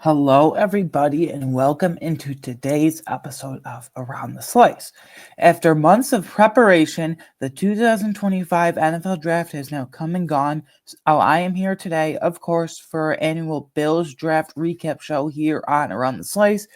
Hello, everybody, and welcome into today's episode of Around the Slice. After months of preparation, the 2025 NFL Draft has now come and gone. I am here today, of course, for our annual Bills Draft recap show here on Around the Slice.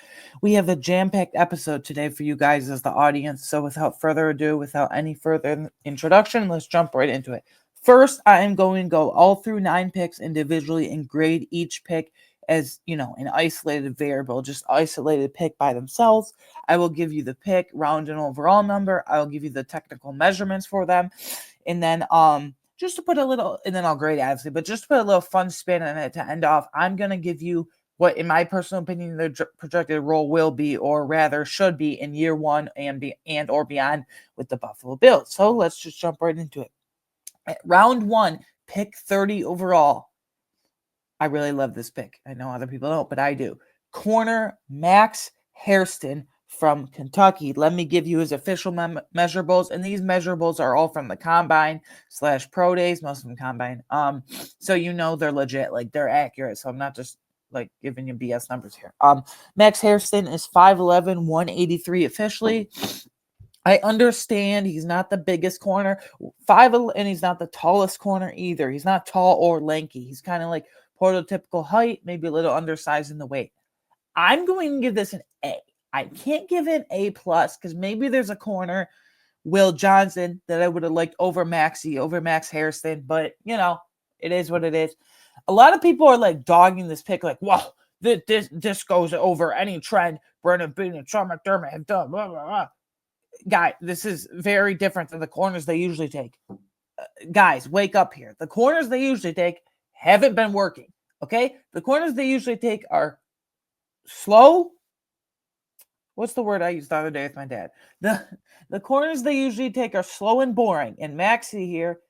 We have a jam-packed episode today for you guys as the audience, so without further ado, without any further introduction, let's jump right into it. First, I am going to go all through 9 picks individually and grade each pick as an isolated variable, just isolated pick by themselves. I will give you the pick, round and overall number. I will give you the technical measurements for them, and then just to put a little, and then I'll grade it obviously, but just to put a little fun spin on it to end off, I'm gonna give you what, in my personal opinion, the projected role will be, or rather should be, in year one and or beyond with the Buffalo Bills. So let's just jump right into it. At round 1, pick 30 overall. I really love this pick. I know other people don't, but I do. Corner Max Hairston from Kentucky. Let me give you his official measurables, and these measurables are all from the combine/pro days, most of them combine. So they're legit, like they're accurate. So I'm not just like giving you BS numbers here. Max Hairston is 5'11", 183 officially. I understand he's not the biggest corner, and he's not the tallest corner either. He's not tall or lanky. He's kind of like prototypical height, maybe a little undersized in the weight. I'm going to give this an A. I can't give it an A plus because maybe there's a corner, Will Johnson, that I would have liked over Max Hairston, but it is what it is. A lot of people are like dogging this pick, like, wow, this goes over any trend Brandon Beane and Sean McDermott have done. Blah, blah, blah. Guy, this is very different than the corners they usually take. Guys, wake up here. The corners they usually take haven't been working. Okay? The corners they usually take are slow. What's the word I used the other day with my dad? The corners they usually take are slow and boring. And Maxie here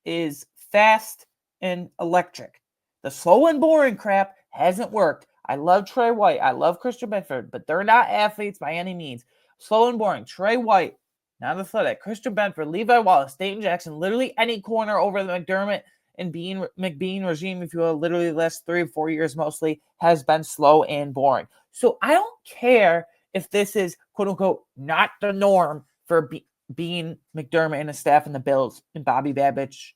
is fast and electric. The slow and boring crap hasn't worked. I love Trey White. I love Christian Benford, but they're not athletes by any means. Slow and boring. Trey White, not athletic. Christian Benford, Levi Wallace, Dayton Jackson, literally any corner over the McDermott and McBeane regime, if you will, literally the last 3 or 4 years mostly, has been slow and boring. So I don't care if this is, quote unquote, not the norm for Beane, McDermott, and the staff in the Bills, and Bobby Babich,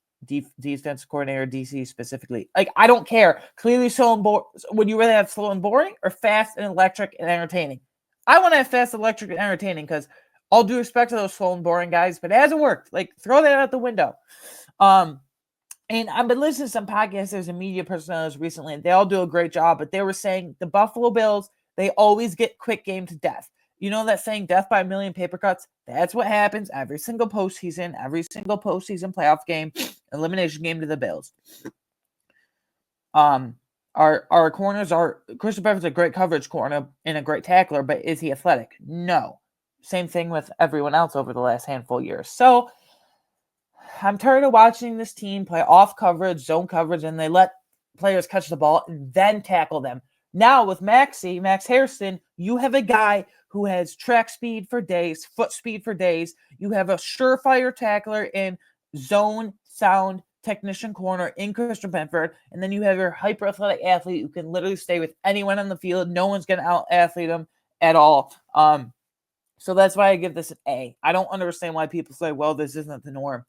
defense coordinator, DC specifically. Like, I don't care. Clearly slow and boring. Would you rather have slow and boring or fast and electric and entertaining? I want to have fast, electric, and entertaining because all due respect to those slow and boring guys, but it hasn't worked. Like, throw that out the window. And I've been listening to some podcasters and media personalities recently, and they all do a great job, but they were saying the Buffalo Bills, they always get quick game to death. You know that saying, death by a million paper cuts? That's what happens every single postseason playoff game, elimination game to the Bills. Our corners are, Christian Benford's a great coverage corner and a great tackler, but is he athletic? No. Same thing with everyone else over the last handful of years. So I'm tired of watching this team play off coverage, zone coverage, and they let players catch the ball and then tackle them. Now with Max Hairston, you have a guy who has track speed for days, foot speed for days. You have a surefire tackler and zone sound technician corner in Christian Benford, and then you have your hyper athletic athlete who can literally stay with anyone on the field. No one's going to out athlete him at all. So that's why I give this an A. I don't understand why people say, well, this isn't the norm.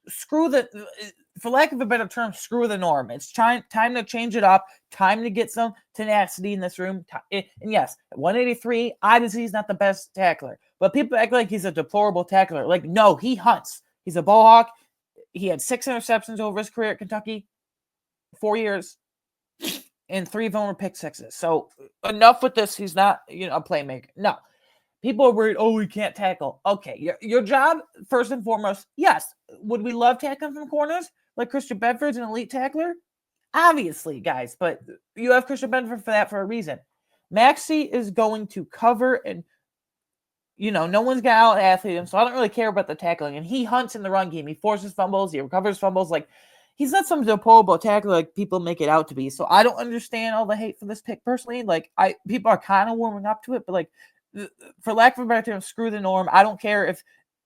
For lack of a better term, screw the norm. It's time to change it up. Time to get some tenacity in this room. And yes, at 183, obviously he's not the best tackler, but people act like he's a deplorable tackler. Like, no, he hunts. He's a ball hawk. He had 6 interceptions over his career at Kentucky, 4 years, and 3 of them were pick sixes. So enough with this. He's not, a playmaker. No. People are worried, oh, we can't tackle. Okay, your job, first and foremost, yes. Would we love tackling from corners like Christian Benford's an elite tackler? Obviously, guys, but you have Christian Benford for that for a reason. Maxie is going to cover and, no one's going to out-athlete him, so I don't really care about the tackling. And he hunts in the run game. He forces fumbles. He recovers fumbles. Like, he's not some deplorable tackler like people make it out to be. So I don't understand all the hate for this pick personally. Like, people are kind of warming up to it, but, like, for lack of a better term, screw the norm. I don't care if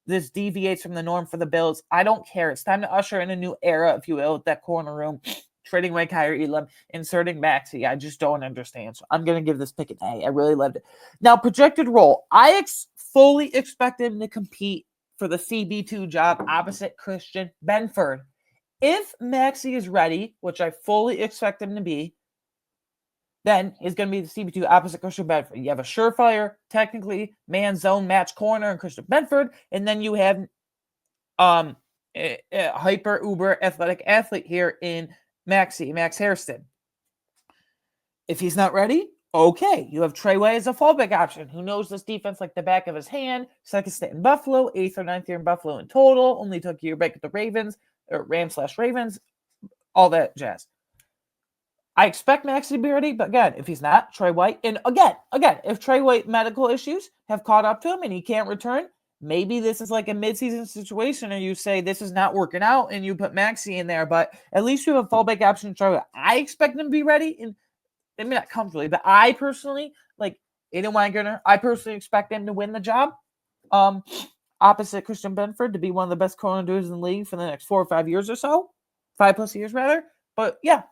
this deviates from the norm for the Bills. I don't care. It's time to usher in a new era, if you will, with that corner room. trading away Kyrie Elam, inserting Maxey. I just don't understand. So I'm going to give this pick an A. I really loved it. Now, projected role. I fully expect him to compete for the CB2 job opposite Christian Benford. If Maxey is ready, which I fully expect him to be, then he's going to be the CB2 opposite Christian Benford. You have a surefire, technically, man zone match corner in Christian Benford, and then you have a hyper uber athletic athlete here in Max Hairston. If he's not ready, okay, you have Treyway as a fallback option who knows this defense like the back of his hand. Second stint in Buffalo, 8th or 9th year in Buffalo in total. Only took a year back at the Ravens, or Rams/Ravens, all that jazz. I expect Max to be ready, but again, if he's not, Trey White, and again, if Trey White medical issues have caught up to him and he can't return, maybe this is like a midseason situation, or you say this is not working out and you put Maxey in there, but at least you have a fallback option. I expect him to be ready, and maybe not comfortably, but I personally, like Aiden Weingartner, I personally expect him to win the job opposite Christian Benford, to be one of the best corner dudes in the league for the next 4 or 5 years or so, 5+ years rather. But yeah,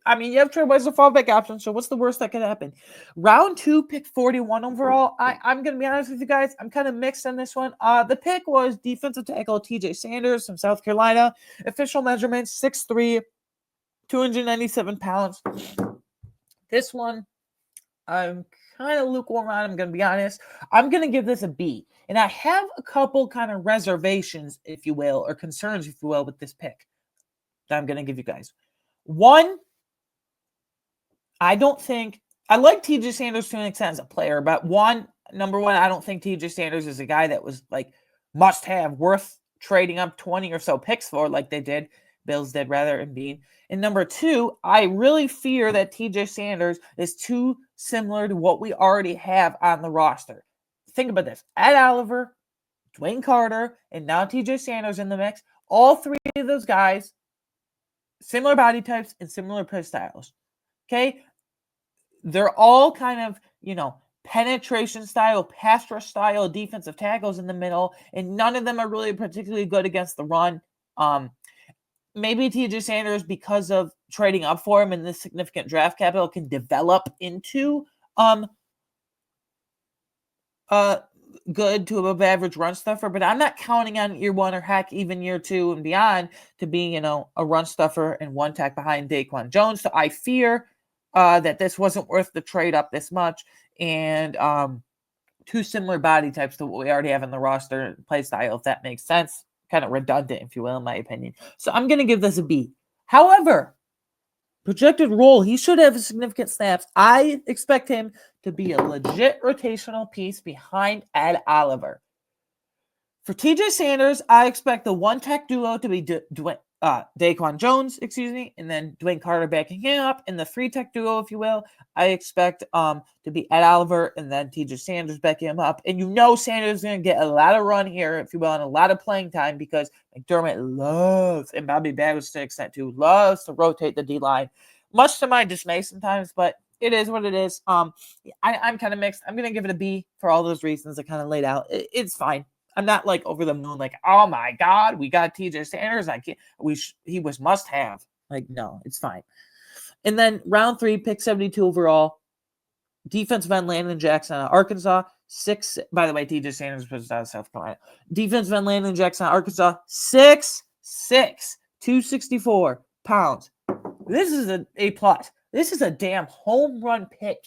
I mean, you have Trey White as a fallback option, so what's the worst that could happen? Round 2, pick 41 overall. I'm going to be honest with you guys. I'm kind of mixed on this one. The pick was defensive tackle TJ Sanders from South Carolina. Official measurements, 6'3", 297 pounds. This one, I'm kind of lukewarm on. I'm going to be honest. I'm going to give this a B. And I have a couple kind of reservations, if you will, or concerns, if you will, with this pick that I'm going to give you guys. One, I don't think – I like TJ Sanders to an extent as a player, but number one, I don't think TJ Sanders is a guy that was like must-have, worth trading up 20 or so picks for like they did. Bills did rather, and Beane. And number two, I really fear that TJ Sanders is too similar to what we already have on the roster. Think about this. Ed Oliver, Dwayne Carter, and now TJ Sanders in the mix. All three of those guys, similar body types and similar play styles. Okay? They're all kind of, penetration style, pass rush style defensive tackles in the middle, and none of them are really particularly good against the run. Maybe TJ Sanders, because of trading up for him and this significant draft capital, can develop into good to above average run stuffer, but I'm not counting on year one or heck even year two and beyond to be, a run stuffer and one tack behind Daquan Jones. So I fear that this wasn't worth the trade up this much, and two similar body types to what we already have in the roster play style, if that makes sense. Kind of redundant, if you will, in my opinion. So I'm going to give this a B. However, projected role, he should have significant snaps. I expect him to be a legit rotational piece behind Ed Oliver. For TJ Sanders, I expect the one-tech duo to be Daquan Jones, and then Dwayne Carter backing him up. And the three-tech duo, if you will, I expect to be Ed Oliver and then TJ Sanders backing him up. And Sanders is going to get a lot of run here, if you will, and a lot of playing time, because McDermott loves, and Bobby Baggins to an extent too, loves to rotate the D-line, much to my dismay sometimes, but it is what it is. I'm kind of mixed. I'm going to give it a B for all those reasons I kind of laid out. It's fine. I'm not like over the moon, like, oh my God, we got TJ Sanders. He was must have. Like, no, it's fine. And then round 3, pick 72 overall. Defensive end Landon Jackson out of Arkansas. By the way, TJ Sanders was out of South Carolina. Defensive end Landon Jackson out of Arkansas. 6'6", 264 pounds. This is an A+. This is a damn home run pick,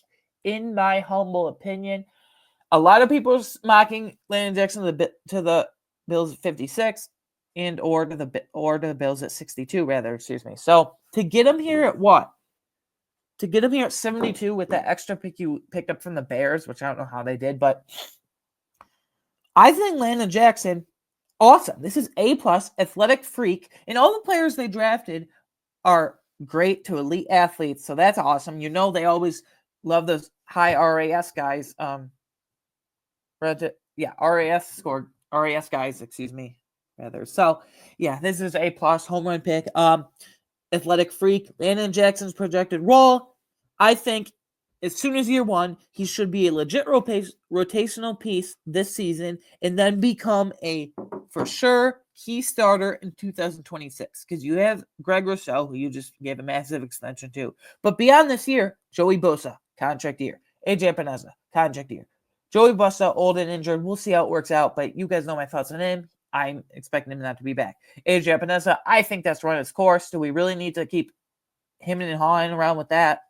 in my humble opinion. A lot of people mocking Landon Jackson to the Bills at 56 or to the Bills at 62, rather, excuse me. So to get him here at what? To get him here at 72 with that extra pick you picked up from the Bears, which I don't know how they did, but I think Landon Jackson, awesome. This is A+, athletic freak, and all the players they drafted are great to elite athletes, so that's awesome. They always love those high RAS guys. RAS guys, rather. So, yeah, this is A+ home run pick. Athletic freak. Landon Jackson's projected role. I think as soon as year one, he should be a legit rotational piece this season and then become a, for sure, key starter in 2026 because you have Greg Rousseau, who you just gave a massive extension to. But beyond this year, Joey Bosa, contract year. AJ Epineza, contract year. Joey Bosa, old and injured. We'll see how it works out, but you guys know my thoughts on him. I'm expecting him not to be back. AJ Epineza, I think that's run its course. Do we really need to keep him and hawing around with that?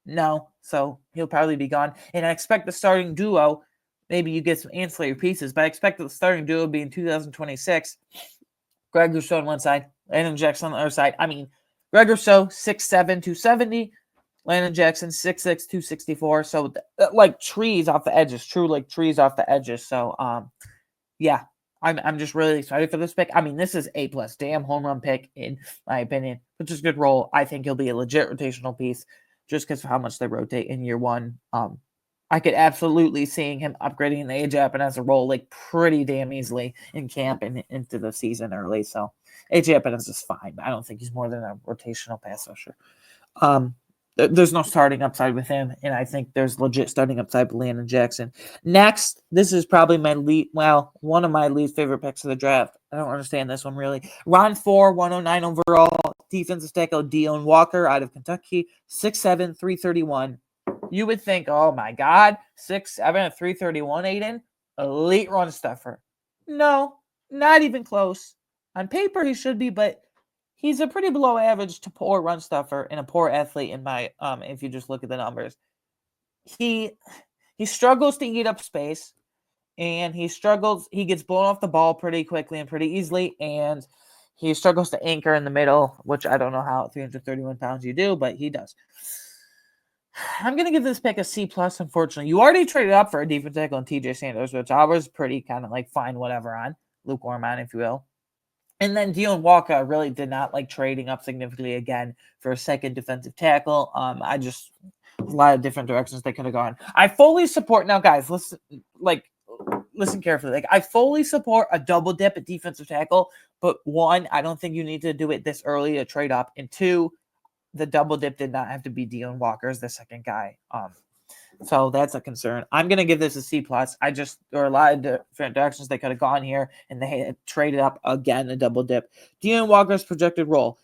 No. So he'll probably be gone. And I expect the starting duo, maybe you get some ancillary pieces, but I expect the starting duo to be in 2026. Greg Rousseau on one side, Landon Jackson on the other side. I mean, Greg Rousseau, 6'7", 270. Landon Jackson, 6'6", 264. So, like trees off the edges. True, like trees off the edges. So, yeah. I'm just really excited for this pick. I mean, this is A+. Damn home run pick, in my opinion. Which is a good role. I think he'll be a legit rotational piece just because of how much they rotate in year one. I could absolutely see him upgrading the AJ Epineza role like pretty damn easily in camp and into the season early. So AJ Epineza is fine, but I don't think he's more than a rotational pass rusher. There's no starting upside with him, and I think there's legit starting upside with Landon Jackson. Next, this is probably one of my least favorite picks of the draft. I don't understand this one really. Round 4, 109 overall, defensive tackle Deone Walker out of Kentucky, 6'7", 331. You would think, oh my God, 6'7", 331, Aiden, elite run stuffer. No, not even close. On paper, he should be, but he's a pretty below average to poor run stuffer and a poor athlete in my if you just look at the numbers. He struggles to eat up space, and he gets blown off the ball pretty quickly and pretty easily, and he struggles to anchor in the middle, which I don't know how at 331 pounds you do, but he does. I'm going to give this pick a C+, unfortunately. You already traded up for a defensive tackle in TJ Sanders, which I was pretty kind of like fine, whatever on, lukewarm on, if you will. And then Deone Walker really did not like trading up significantly again for a second defensive tackle. A lot of different directions they could have gone. I fully support, now guys, listen carefully. Like, I fully support a double dip at defensive tackle, but one, I don't think you need to do it this early to trade up. And two, the double dip did not have to be Deone Walker as the second guy. So that's a concern. I'm going to give this a C+. There are a lot of different directions they could have gone here, and they had traded up again, a double dip. Deone Walker's projected role.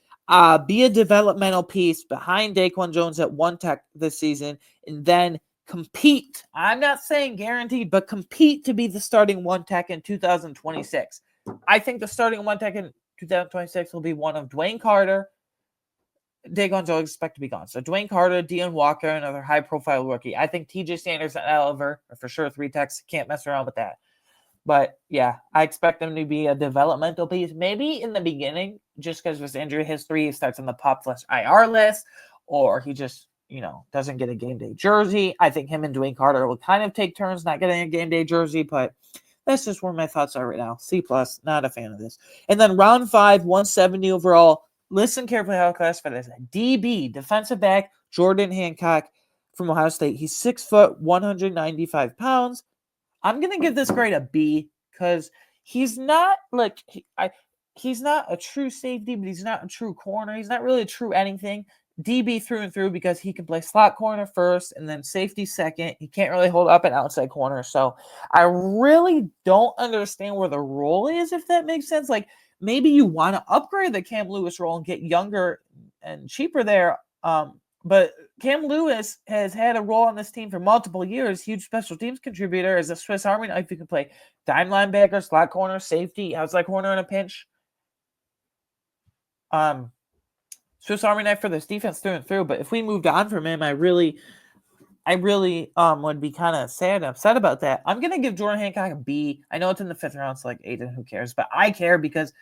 Be a developmental piece behind Daquan Jones at one tech this season, and then compete. I'm not saying guaranteed, but compete to be the starting one tech in 2026. I think the starting one tech in 2026 will be one of Dwayne Carter. Daquan Jones expect to be gone. So Dwayne Carter, Deone Walker, another high-profile rookie. I think TJ Sanders and Oliver are for sure 3 techs. Can't mess around with that. But, yeah, I expect him to be a developmental piece. Maybe in the beginning, just because of his injury history, he starts on the PUP/IR list, or he just, doesn't get a game day jersey. I think him and Dwayne Carter will kind of take turns not getting a game day jersey, but that's just where my thoughts are right now. C+, not a fan of this. And then round 5, 170 overall. Listen carefully how I classify this. DB, defensive back, Jordan Hancock from Ohio State. He's 6 foot, 195 pounds. I'm going to give this grade a B because he's not he's not a true safety, but he's not a true corner. He's not really a true anything. DB through and through because he can play slot corner first and then safety second. He can't really hold up an outside corner. So I really don't understand where the role is, if that makes sense. Like, maybe you want to upgrade the Cam Lewis role and get younger and cheaper there. But Cam Lewis has had a role on this team for multiple years. Huge special teams contributor as a Swiss Army knife. You can play dime linebacker, slot corner, safety, outside corner in a pinch. Swiss Army knife for this defense through and through. But if we moved on from him, I really would be kind of sad and upset about that. I'm going to give Jordan Hancock a B. I know it's in the 5th round, so Aiden, who cares? But I care because,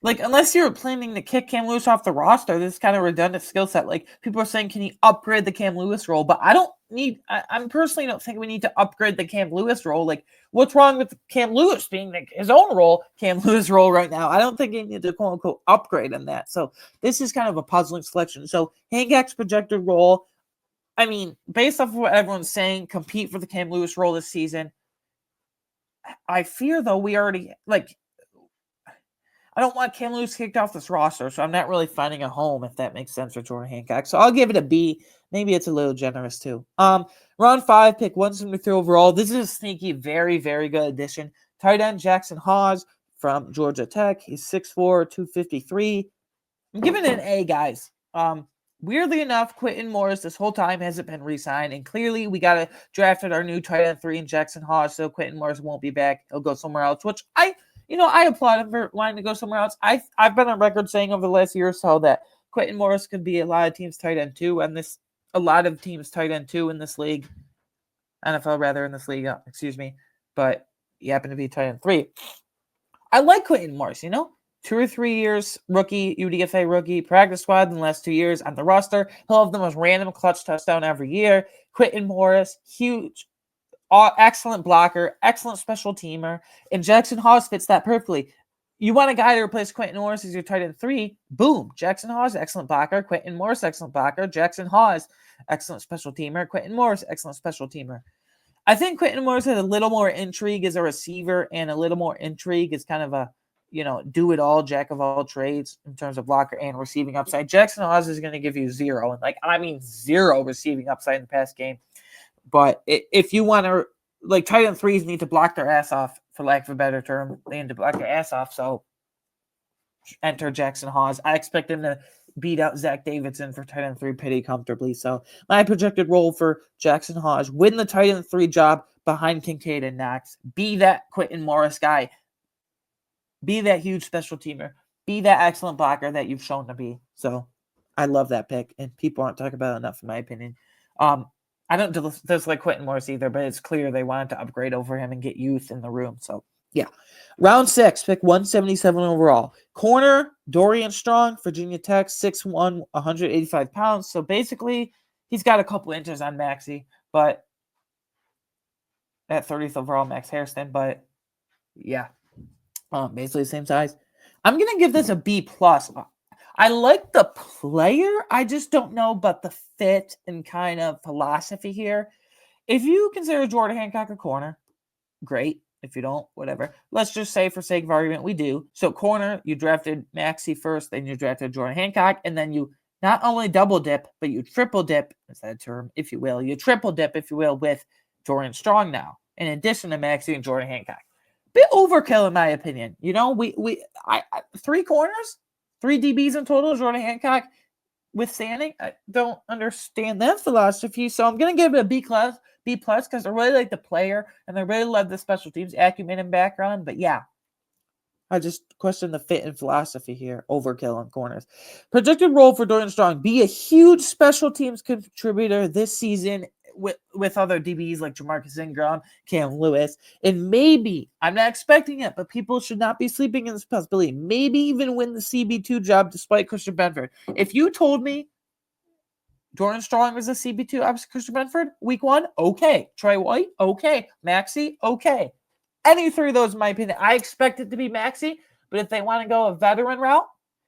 unless you're planning to kick Cam Lewis off the roster, this is kind of redundant skill set. Like, people are saying, can he upgrade the Cam Lewis role? But I personally don't think we need to upgrade the Cam Lewis role. Like, what's wrong with Cam Lewis being his own role, Cam Lewis role right now? I don't think he needs to quote unquote upgrade in that. So this is kind of a puzzling selection. So Hancock's projected role, I mean, based off of what everyone's saying, compete for the Cam Lewis role this season. I fear, though, I don't want Cam Lewis kicked off this roster, so I'm not really finding a home, if that makes sense, for Jordan Hancock. So I'll give it a B. Maybe it's a little generous, too. Round 5, pick 173 overall. This is a sneaky, very, very good addition. Tight end Jackson Hawes from Georgia Tech. He's 6'4", 253. I'm giving it an A, guys. Weirdly enough, Quentin Morris this whole time hasn't been re-signed, and clearly we got to drafted our new tight end 3 in Jackson Hodge, so Quentin Morris won't be back. He'll go somewhere else, which I applaud him for wanting to go somewhere else. I've been on record saying over the last year or so that Quentin Morris could be a lot of teams tight end 2, and a lot of teams tight end 2 in this league, NFL rather in this league, but he happened to be tight end 3. I like Quentin Morris, 2 or 3 years, rookie, UDFA rookie, practice squad in the last 2 years on the roster. He'll have the most random clutch touchdown every year. Quentin Morris, huge, excellent blocker, excellent special teamer, and Jackson Hawes fits that perfectly. You want a guy to replace Quentin Morris as your tight end 3, boom. Jackson Hawes, excellent blocker. Quentin Morris, excellent blocker. Jackson Hawes, excellent special teamer. Quentin Morris, excellent special teamer. I think Quentin Morris has a little more intrigue as a receiver and a little more intrigue as kind of a, do it all, jack of all trades in terms of blocker and receiving upside. Jackson Hawes is going to give you 0, and 0 receiving upside in the past game. But if you want to, tight end 3s need to block their ass off, for lack of a better term. They need to block their ass off. So enter Jackson Hawes. I expect him to beat out Zach Davidson for tight end 3 pretty comfortably. So my projected role for Jackson Hawes: win the tight end 3 job behind Kincaid and Knox. Be that Quentin Morris guy. Be that huge special teamer. Be that excellent blocker that you've shown to be. So I love that pick, and people aren't talking about it enough, in my opinion. I don't dislike Quentin Morris either, but it's clear they wanted to upgrade over him and get youth in the room. So yeah. Round 6, pick 177 overall. Corner, Dorian Strong, Virginia Tech, 6'1", 185 pounds. So basically, he's got a couple inches on Maxey, but at 30th overall, Max Hairston. But yeah, basically the same size. I'm going to give this a B+. I like the player. I just don't know about the fit and kind of philosophy here. If you consider Jordan Hancock a corner, great. If you don't, whatever. Let's just say, for sake of argument, we do. So corner, you drafted Maxey first, then you drafted Jordan Hancock, and then you not only double dip, but you triple dip, is that a term, if you will. You triple dip, if you will, with Dorian Strong now, in addition to Maxey and Jordan Hancock. Bit overkill, in my opinion. I 3 corners, 3 DBs in total, Jordan Hancock withstanding. I don't understand that philosophy, so I'm going to give it a B+, because I really like the player, and I really love the special teams acumen and background. But yeah, I just question the fit and philosophy here. Overkill on corners. Projected role for Dorian Strong: be a huge special teams contributor this season with other DBs like Jamarcus Ingram, Cam Lewis, and maybe, I'm not expecting it, but people should not be sleeping in this possibility, maybe even win the CB2 job despite Christian Benford. If you told me Dorian Strong was a CB2 opposite Christian Benford week 1, okay. Trey White, okay. Maxey, okay. Any 3 of those, in my opinion. I expect it to be Maxey, but if they want to go a veteran route,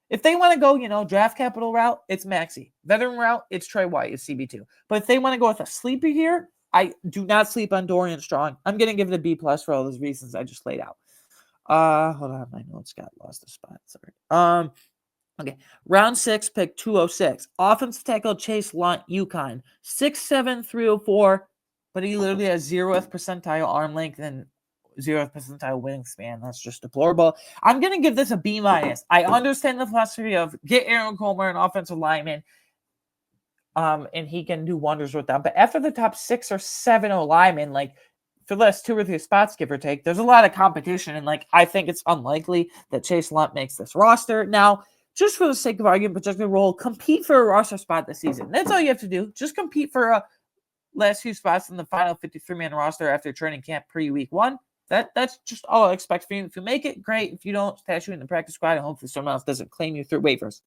if they want to go, draft capital route, it's Maxey. Veteran route, it's Trey White, it's CB2. But if they want to go with a sleeper here, I do not sleep on Dorian Strong. I'm going to give it a B+ for all those reasons I just laid out. Hold on, my notes got lost a spot. Sorry. Okay, round 6, pick 206. Offensive tackle Chase Lunt, UConn, 6'7", 304, but he literally has 0th percentile arm length and 0th percentile wingspan. That's just deplorable. I'm going to give this a B-. I understand the philosophy of get Aaron Comer, an offensive lineman, and he can do wonders with them. But after the top 6 or 7 linemen, for the last 2 or 3 spots, give or take, there's a lot of competition, and I think it's unlikely that Chase Lunt makes this roster. Now, just for the sake of argument, projected role, compete for a roster spot this season. That's all you have to do. Just compete for a last few spots in the final 53-man roster after training camp pre-week 1. That's just all I expect from you. If you make it, great. If you don't, stash you in the practice squad, and hopefully someone else doesn't claim you through waivers.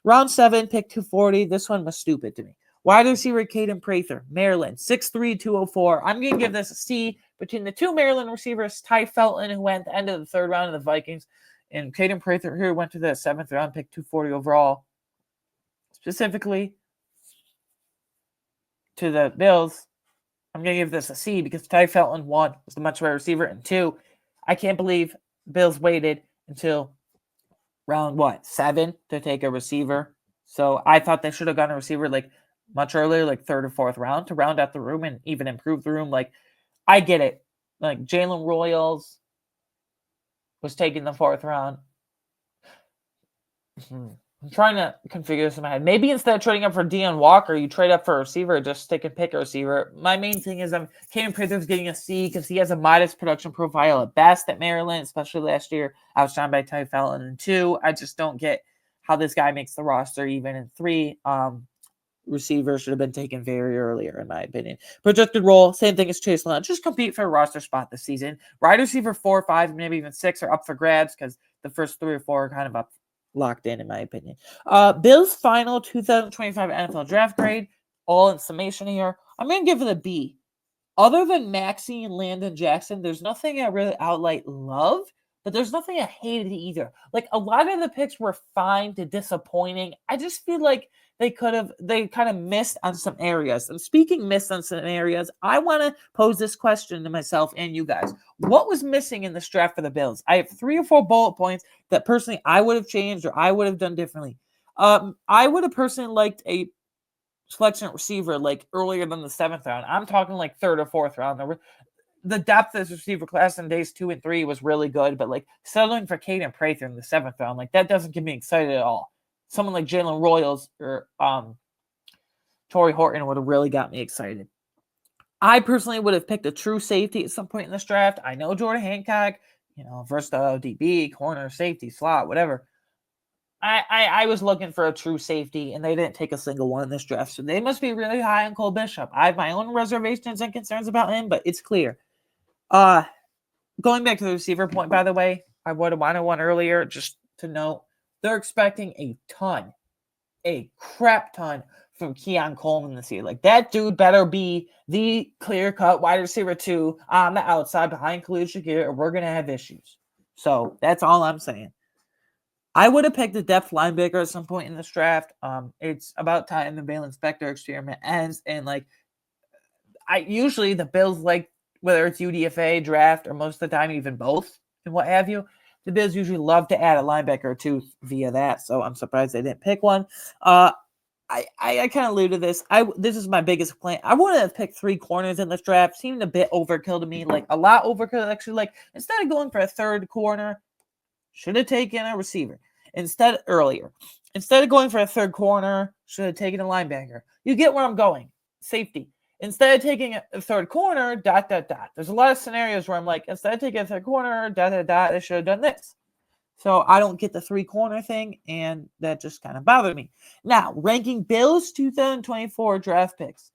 Round 7, pick 240. This one was stupid to me. Wide receiver Caden Prather, Maryland, 6'3", 204. I'm going to give this a C. Between the 2 Maryland receivers, Ty Felton, who went at the end of the 3rd round of the Vikings, and Caden Prather, who went to the 7th round, pick 240 overall. Specifically to the Bills, I'm going to give this a C because Ty Felton, 1, was the much better receiver, and 2, I can't believe Bills waited until round, 7 to take a receiver. So I thought they should have gotten a receiver much earlier, 3rd or 4th round, to round out the room and even improve the room. I get it. Jalen Royals, was taken in the 4th round. I'm trying to configure this in my head. Maybe instead of trading up for Deion Walker, you trade up for a receiver, just stick and pick a receiver. My main thing is Caden Prather's getting a C because he has a modest production profile at best at Maryland, especially last year, outshined by Ty Felton. And 2, I just don't get how this guy makes the roster even. And 3, receiver should have been taken very earlier, in my opinion. Projected role, same thing as Chase Lund. Just compete for a roster spot this season. Wide receiver 4, 5, maybe even 6 are up for grabs because the first 3 or 4 are kind of up locked in my opinion. Bill's final 2025 NFL draft grade, all in summation here, I'm going to give it a B. Other than Maxey and Landon Jackson, there's nothing I really outright love, but there's nothing I hated either. Like, a lot of the picks were fine to disappointing. I just feel like they kind of missed on some areas. And speaking missed on some areas, I want to pose this question to myself and you guys. What was missing in this draft for the Bills? I have 3 or 4 bullet points that personally I would have changed or I would have done differently. I would have personally liked a selection receiver like earlier than the 7th round. I'm talking like 3rd or 4th round. The depth of this receiver class in days 2 and 3 was really good, but like settling for Caden Prather in the 7th round, like that doesn't get me excited at all. Someone like Jalen Royals or Torrey Horton would have really got me excited. I personally would have picked a true safety at some point in this draft. I know Jordan Hancock, versatile DB, corner, safety, slot, whatever. I was looking for a true safety, and they didn't take a single one in this draft, so they must be really high on Cole Bishop. I have my own reservations and concerns about him, but it's clear. Going back to the receiver point, by the way, I would have wanted one earlier, just to note, they're expecting a crap ton from Keon Coleman this year. Like, that dude better be the clear-cut wide receiver 2 on the outside behind Khalil Shakir, or we're going to have issues. So, that's all I'm saying. I would have picked a depth linebacker at some point in this draft. It's about time the Balen Spector experiment ends, and usually the Bills, like, whether it's UDFA, draft, or most of the time even both, and what have you, the Bills usually love to add a linebacker or 2 via that, so I'm surprised they didn't pick one. I kind of alluded to this. This is my biggest complaint. I wanted to pick 3 corners in this draft. Seemed a bit overkill to me, like a lot overkill, actually. Like, instead of going for a 3rd corner, should have taken a receiver. Instead of going for a 3rd corner, should have taken a linebacker. You get where I'm going. Safety. Instead of taking a 3rd corner, ... There's a lot of scenarios where I'm like, instead of taking a 3rd corner, ... they should have done this. So I don't get the 3 corner thing, and that just kind of bothered me. Now, ranking Bills 2024 draft picks.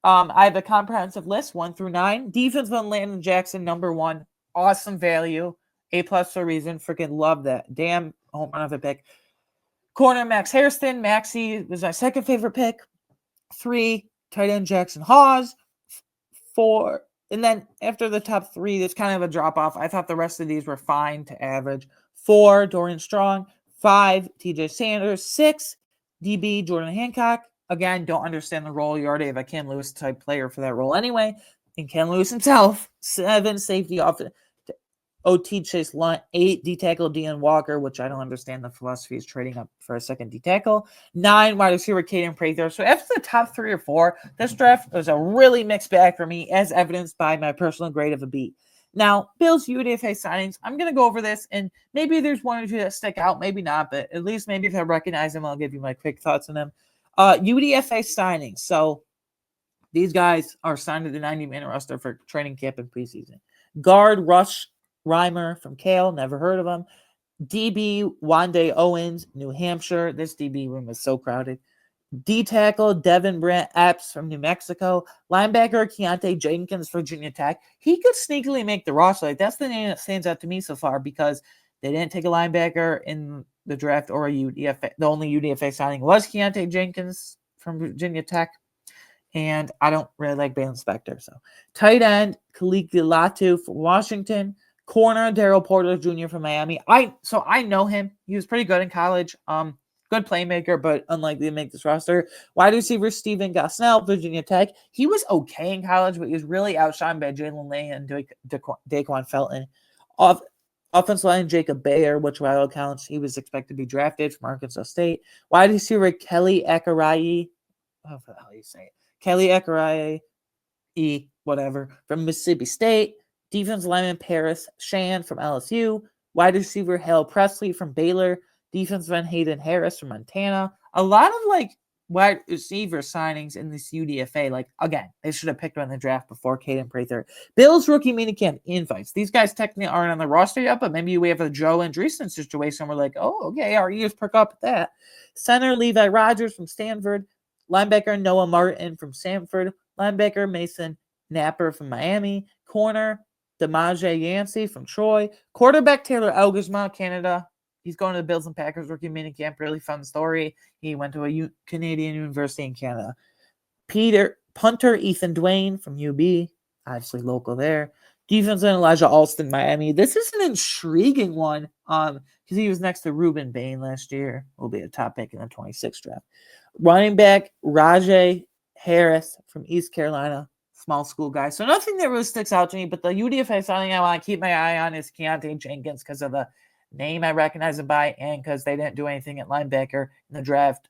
I have a comprehensive list, 1 through 9. Defense one, Landon Jackson, number 1. Awesome value. A+ for a reason. Freaking love that. Damn home run of a pick. Corner, Max Hairston. Maxey was my 2nd favorite pick. 3, tight end Jackson Hawes. 4, and then after the top 3, there's kind of a drop-off. I thought the rest of these were fine to average. 4, Dorian Strong. 5, TJ Sanders. 6, DB Jordan Hancock. Again, don't understand the role. You already have a Cam Lewis type player for that role anyway. And Cam Lewis himself. 7, safety off the OT Chase Lund. 8, D-tackle Deion Walker, which I don't understand the philosophy is trading up for a 2nd D-tackle. 9, wide receiver Caden Prather. So after the top 3 or 4, this draft was a really mixed bag for me, as evidenced by my personal grade of a B. Now, Bills UDFA signings, I'm going to go over this, and maybe there's 1 or 2 that stick out, maybe not, but at least maybe if I recognize them, I'll give you my quick thoughts on them. UDFA signings. So these guys are signed to the 90-man roster for training camp and preseason. Guard Rush Reimer from Kale, never heard of him. DB Wande Owens, New Hampshire. This DB room is so crowded. D-tackle Devin Brant Epps from New Mexico. Linebacker Keontae Jenkins, Virginia Tech. He could sneakily make the roster. Like, that's the name that stands out to me so far because they didn't take a linebacker in the draft or a UDFA. The only UDFA signing was Keontae Jenkins from Virginia Tech. And I don't really like Balen Spector. So, tight end Khalid Latu from Washington. Corner Daryl Porter Jr. from Miami. I know him. He was pretty good in college. Good playmaker, but unlikely to make this roster. Wide receiver Steven Gosnell, Virginia Tech. He was okay in college, but he was really outshined by Jalen Lay and Daquan Felton. Offensive line Jacob Bayer, which by all accounts he was expected to be drafted from Arkansas State. Wide receiver Kelly Akarayi. What the hell do you say it? Kelly Akarayi, whatever, from Mississippi State. Defensive lineman Paris Shan from LSU. Wide receiver Hale Presley from Baylor. Defensive end Hayden Harris from Montana. A lot of wide receiver signings in this UDFA. Again, they should have picked one in the draft before Caden Prather. Bills rookie minicamp invites. These guys technically aren't on the roster yet, but maybe we have a Joe Andreessen situation. We're like, oh, okay, our ears perk up at that. Center Levi Rogers from Stanford. Linebacker Noah Martin from Samford. Linebacker Mason Napper from Miami. Corner Demaje Yancey from Troy. Quarterback Taylor Elgersma, Canada. He's going to the Bills and Packers rookie minicamp. Really fun story. He went to a Canadian university in Canada. Punter Ethan Dwayne from UB, obviously local there. Defense and Elijah Alston, Miami. This is an intriguing one because he was next to Ruben Bain last year. Will be a top pick in the 26th draft. Running back Rajay Harris from East Carolina. Small school guy. So nothing that really sticks out to me, but the UDFA signing I want to keep my eye on is Keontae Jenkins because of the name I recognize him by and because they didn't do anything at linebacker in the draft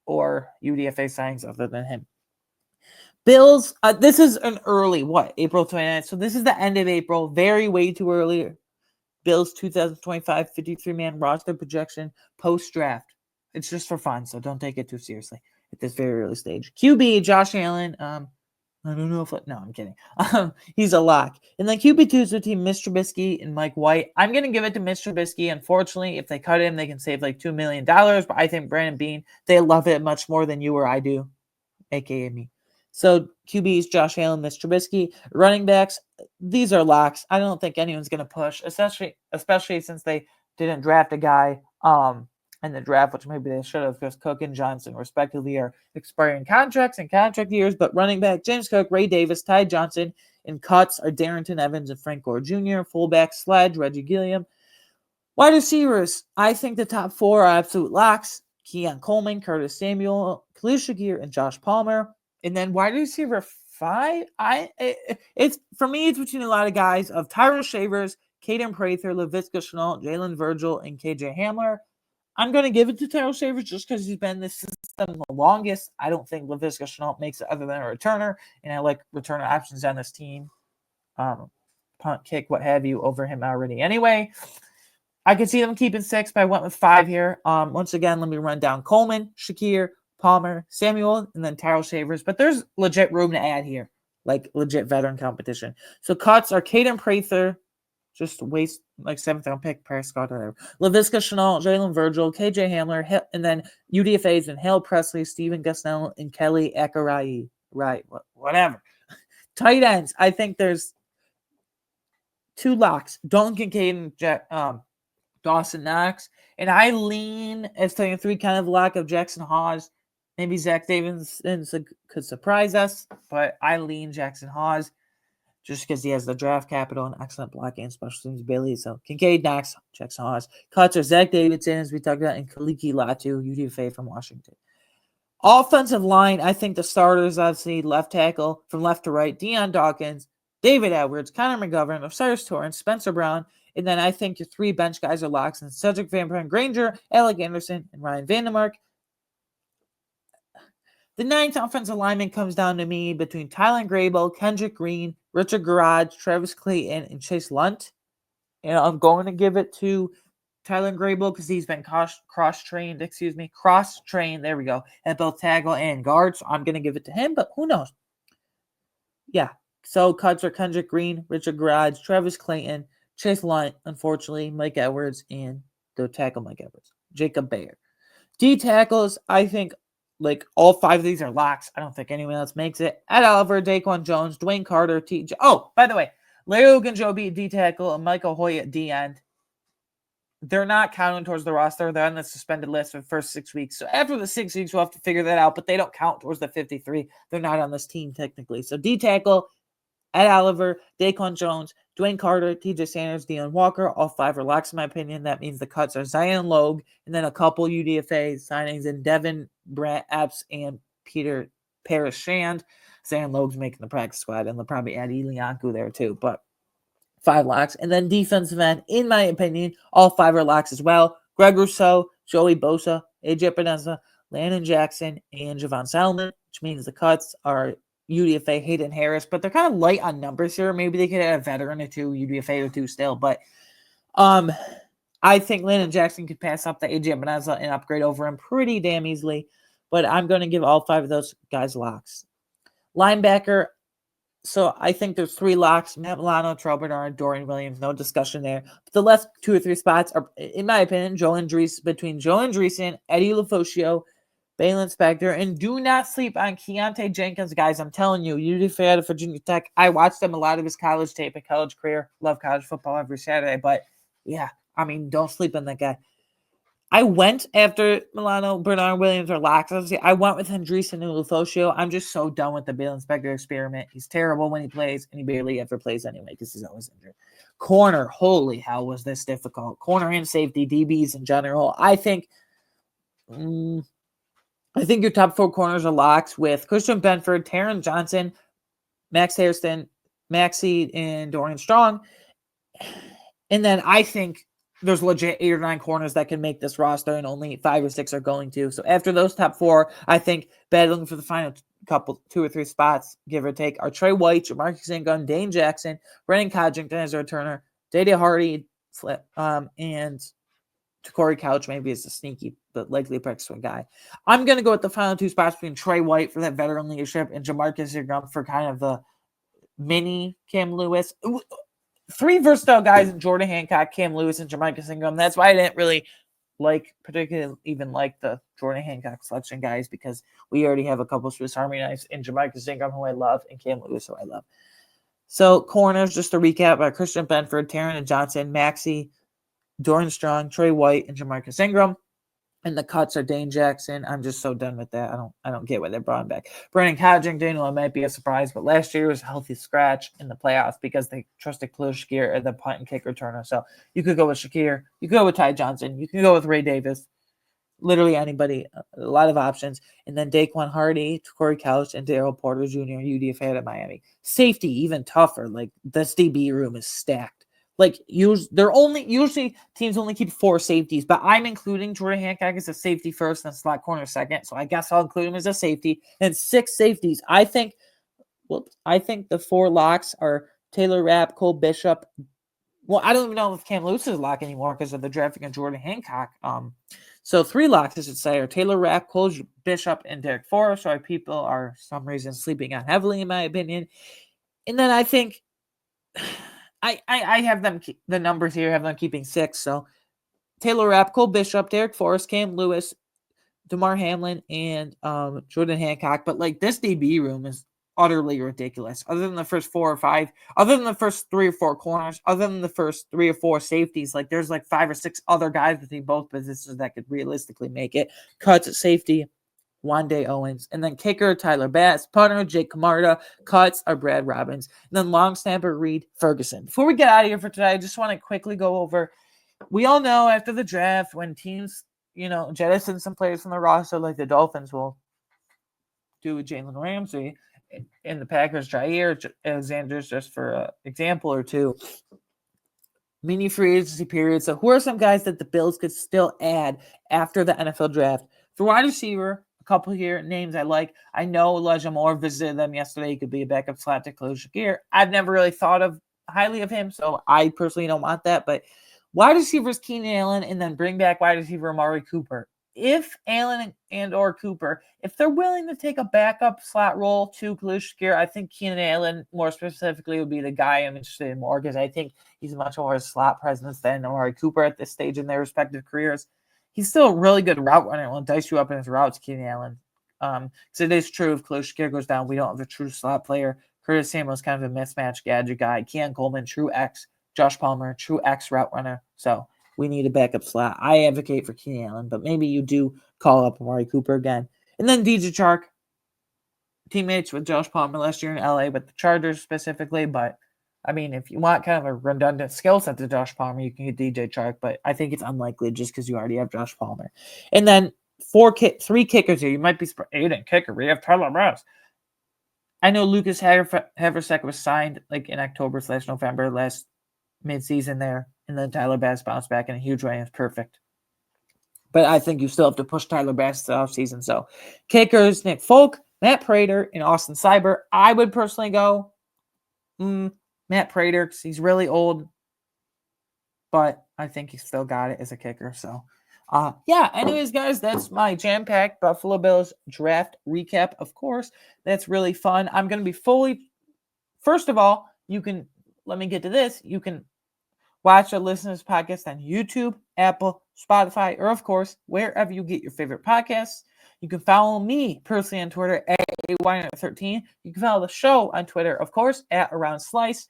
or UDFA signings other than him. Bills, this is an early, April 29th. So this is the end of April. Way too early. Bills 2025 53-man roster projection post-draft. It's just for fun, so don't take it too seriously at this very early stage. QB, Josh Allen. I don't know if no, I'm kidding. He's a lock. And then QB2 is between Mitch Trubisky and Mike White. I'm going to give it to Mitch Trubisky. Unfortunately, if they cut him, they can save $2 million. But I think Brandon Beane, they love it much more than you or I do, aka me. So QBs, Josh Allen, Mitch Trubisky. Running backs, these are locks. I don't think anyone's going to push, especially since they didn't draft a guy in the draft, which maybe they should have, because Cook and Johnson, respectively, are expiring contracts and contract years. But running back, James Cook, Ray Davis, Ty Johnson, and cuts are Darrington Evans and Frank Gore Jr. Fullback, Sledge, Reggie Gilliam. Wide receivers, I think the top four are absolute locks. Keon Coleman, Curtis Samuel, Khalil Shakir, and Josh Palmer. And then wide receiver 5, it's for me, it's between a lot of guys of Tyrell Shavers, Caden Prather, Laviska Shenault, Jalen Virgil, and KJ Hamler. I'm going to give it to Tyrell Shavers just because he's been in this system the longest. I don't think Laviska Shenault makes it other than a returner, and I like returner options on this team. Punt, kick, what have you, over him already. Anyway, I could see them keeping 6, but I went with 5 here. Once again, let me run down Coleman, Shakir, Palmer, Samuel, and then Tyrell Shavers. But there's legit room to add here, legit veteran competition. So cuts are Caden Prather, just waste 7th round pick, Prescott, whatever. Laviska Shenault, Jalen Virgil, KJ Hamler, and then UDFAs and Hale Presley, Steven Gusnell, and Kelly Akarai. Right, whatever. Tight ends, I think there's 2 locks. Dalton Kincaid and Dawson Knox. And I lean as taking 3 kind of lock of Jackson Hawes. Maybe Zach Davidson could surprise us, but I lean Jackson Hawes just because he has the draft capital and excellent blocking and special teams ability. So Kincaid, Knox, Jackson Hawes. Cuts are Zach Davidson, as we talked about, and Kaliki Latu, UDFA from Washington. Offensive line, I think the starters, obviously, left tackle from left to right, Deion Dawkins, David Edwards, Connor McGovern, Osiris Torrance, Spencer Brown, and then I think your 3 bench guys are locks, and Cedric Van Brand Granger, Alec Anderson, and Ryan Vandermark. The 9th offensive lineman comes down to me between Tylen Grable, Kendrick Green, Richard Garage, Travis Clayton, and Chase Lunt. And I'm going to give it to Tylen Grable because he's been cross-trained, there we go, at both tackle and guard. So I'm going to give it to him, but who knows? Yeah. So cuts are Kendrick Green, Richard Garage, Travis Clayton, Chase Lunt, unfortunately, Mike Edwards, and the tackle Mike Edwards, Jacob Bayer. D tackles, I think all 5 of these are locks. I don't think anyone else makes it. Ed Oliver, Daquan Jones, Dwayne Carter, TJ. Oh, by the way, Larry Ogunjobi at D tackle and Michael Hoy at D end. They're not counting towards the roster. They're on the suspended list for the first 6 weeks. So after the 6 weeks, we'll have to figure that out, but they don't count towards the 53. They're not on this team technically. So D tackle, Ed Oliver, Daquan Jones, Dwayne Carter, TJ Sanders, Deion Walker. All 5 are locks in my opinion. That means the cuts are Zion Logue and then a couple UDFA signings in Devin Brant Epps and Peter Paris Shand. Zion Logue's making the practice squad, and they'll probably add Elianku there too. But 5 locks. And then defensive end, in my opinion, all 5 are locks as well. Greg Rousseau, Joey Bosa, AJ Epinesa, Landon Jackson, and Javon Salmon, which means the cuts are UDFA, Hayden Harris, but they're kind of light on numbers here. Maybe they could add a veteran or 2, UDFA or 2 still, but I think Landon Jackson could pass up the AJ Epineza and upgrade over him pretty damn easily, but I'm going to give all 5 of those guys locks. Linebacker, so I think there's 3 locks: Matt Milano, Terrell Bernard, Dorian Williams. No discussion there. But the last 2 or 3 spots are, in my opinion, between Joe Andreessen, Eddie Lafoscio, Balin Spector, and do not sleep on Keontae Jenkins, guys. I'm telling you, UDFA out of Virginia Tech. I watched him a lot of his college tape and college career. Love college football every Saturday, but yeah, I mean, don't sleep on that guy. I went after Milano, Bernard Williams, or locks. I went with Andreessen and Lufosio. I'm just so done with the Bill Inspector experiment. He's terrible when he plays, and he barely ever plays anyway because he's always injured. Corner, holy hell, was this difficult. Corner and safety, DBs in general. I think your top 4 corners are locks with Christian Benford, Taron Johnson, Max Hairston, Maxey, and Dorian Strong. And then I think there's legit 8 or 9 corners that can make this roster, and only 5 or 6 are going to. So after those top 4, I think battling for the final 2 or 3 spots, give or take, are Trey White, Jamarcus Ingram, Dane Jackson, Brennan Codrington as a returner, Dede Hardy, and Corey Couch maybe is a sneaky but likely practice one guy. I'm going to go with the final 2 spots between Trey White for that veteran leadership and Jamarcus Ingram for kind of the mini Cam Lewis. 3 versatile guys in Jordan Hancock, Cam Lewis, and Jamarcus Ingram. That's why I didn't really particularly even like the Jordan Hancock selection guys, because we already have a couple of Swiss Army knives in Jamarcus Ingram, who I love, and Cam Lewis, who I love. So corners, just to recap, are Christian Benford, Taron Johnson, Maxey, Dorian Strong, Trey White, and Jamarcus Ingram. And the cuts are Dane Jackson. I'm just so done with that. I don't get why they brought him back. Brandon Codrington, well, it might be a surprise, but last year was a healthy scratch in the playoffs because they trusted Khalil Shakir as the punt and kick returner. So you could go with Shakir. You could go with Ty Johnson. You can go with Ray Davis. Literally anybody. A lot of options. And then Daquan Hardy, Corey Couch, and Daryl Porter Jr., UDFA at Miami. Safety, even tougher. Like, this DB room is stacked. Like, usually teams only keep 4 safeties, but I'm including Jordan Hancock as a safety first and slot corner second, so I guess I'll include him as a safety. And 6 safeties. I think the 4 locks are Taylor Rapp, Cole Bishop. Well, I don't even know if Cam Lewis is a lock anymore because of the drafting of Jordan Hancock. So 3 locks, I should say, are Taylor Rapp, Cole Bishop, and Derek Forrest. So people are, for some reason, sleeping on heavily, in my opinion. And then I think I have them, the numbers here, have them keeping 6. So Taylor Rapp, Cole Bishop, Derek Forrest, Cam Lewis, DeMar Hamlin, and Jordan Hancock. But like, this DB room is utterly ridiculous. Other than the first 4 or 5, other than the first 3 or 4 corners, other than the first 3 or 4 safeties, like, there's like 5 or 6 other guys between both positions that could realistically make it. Cuts at safety, Wande Owens, and then kicker Tyler Bass, punter Jake Camarda, cuts are Brad Robbins, and then long snapper Reed Ferguson. Before we get out of here for today, I just want to quickly go over. We all know after the draft, when teams, jettison some players from the roster, like the Dolphins will do with Jalen Ramsey, and the Packers Jair Alexander's, just for an example or two. Mini free agency period. So who are some guys that the Bills could still add after the NFL draft? For wide receiver, a couple here names I like. I know Elijah Moore visited them yesterday. He could be a backup slot to Khalil Shakir. I've never really thought of highly of him, so I personally don't want that. But wide receivers, Keenan Allen, and then bring back wide receiver Amari Cooper. If Allen and or Cooper, if they're willing to take a backup slot role to Khalil Shakir, I think Keenan Allen more specifically would be the guy I'm interested in more, because I think he's much more a slot presence than Amari Cooper at this stage in their respective careers. He's still a really good route runner. Will dice you up in his routes, Keenan Allen. So it is true, if Khalil Shakir goes down, we don't have a true slot player. Curtis Samuel's kind of a mismatch gadget guy. Keon Coleman, true X. Josh Palmer, true X route runner. So we need a backup slot. I advocate for Keenan Allen, but maybe you do call up Amari Cooper again. And then DJ Chark, teammates with Josh Palmer last year in LA, with the Chargers specifically. But I mean, if you want kind of a redundant skill set to Josh Palmer, you can get DJ Chark, but I think it's unlikely just because you already have Josh Palmer. And then 3 kickers here. You might be surprised. Aiden kicker. We have Tyler Bass. I know Lucas Haversek was signed like in October/November last midseason there, and then Tyler Bass bounced back in a huge way and it's perfect. But I think you still have to push Tyler Bass to the offseason. So kickers, Nick Folk, Matt Prater, and Austin Seibert. I would personally go Matt Prater because he's really old, but I think he still got it as a kicker. So, yeah. Anyways, guys, that's my jam-packed Buffalo Bills draft recap. Of course, that's really fun. I'm going to be fully. First of all, let me get to this. You can watch or listen to this podcast on YouTube, Apple, Spotify, or of course, wherever you get your favorite podcasts. You can follow me personally on Twitter at AWiner13. You can follow the show on Twitter, of course, at Around Slice.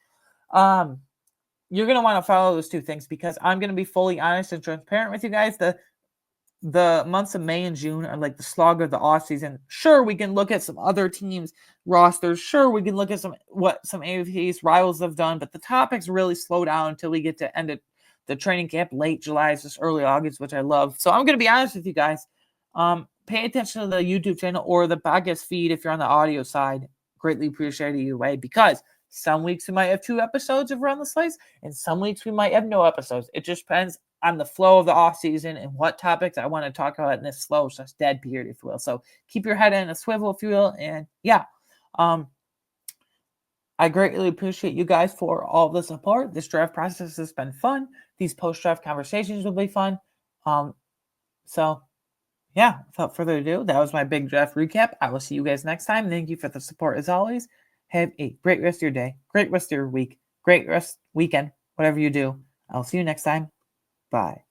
You're going to want to follow those two things because I'm going to be fully honest and transparent with you guys. The months of May and June are like the slog of the offseason. Sure, we can look at some other teams' rosters. Sure, we can look at what some AFC's rivals have done, but the topics really slow down until we get to end of the training camp late July, just early August, which I love. So I'm going to be honest with you guys. Pay attention to the YouTube channel or the podcast feed if you're on the audio side. Greatly appreciate it either way because some weeks we might have 2 episodes of Around the Slice, and some weeks we might have no episodes. It just depends on the flow of the off season and what topics I want to talk about in this slow, just dead period, if you will. So keep your head in a swivel, if you will. And yeah, I greatly appreciate you guys for all the support. This draft process has been fun. These post-draft conversations will be fun. So yeah, without further ado, that was my big draft recap. I will see you guys next time. Thank you for the support as always. Have a great rest of your day, great rest of your week, great rest weekend, whatever you do. I'll see you next time. Bye.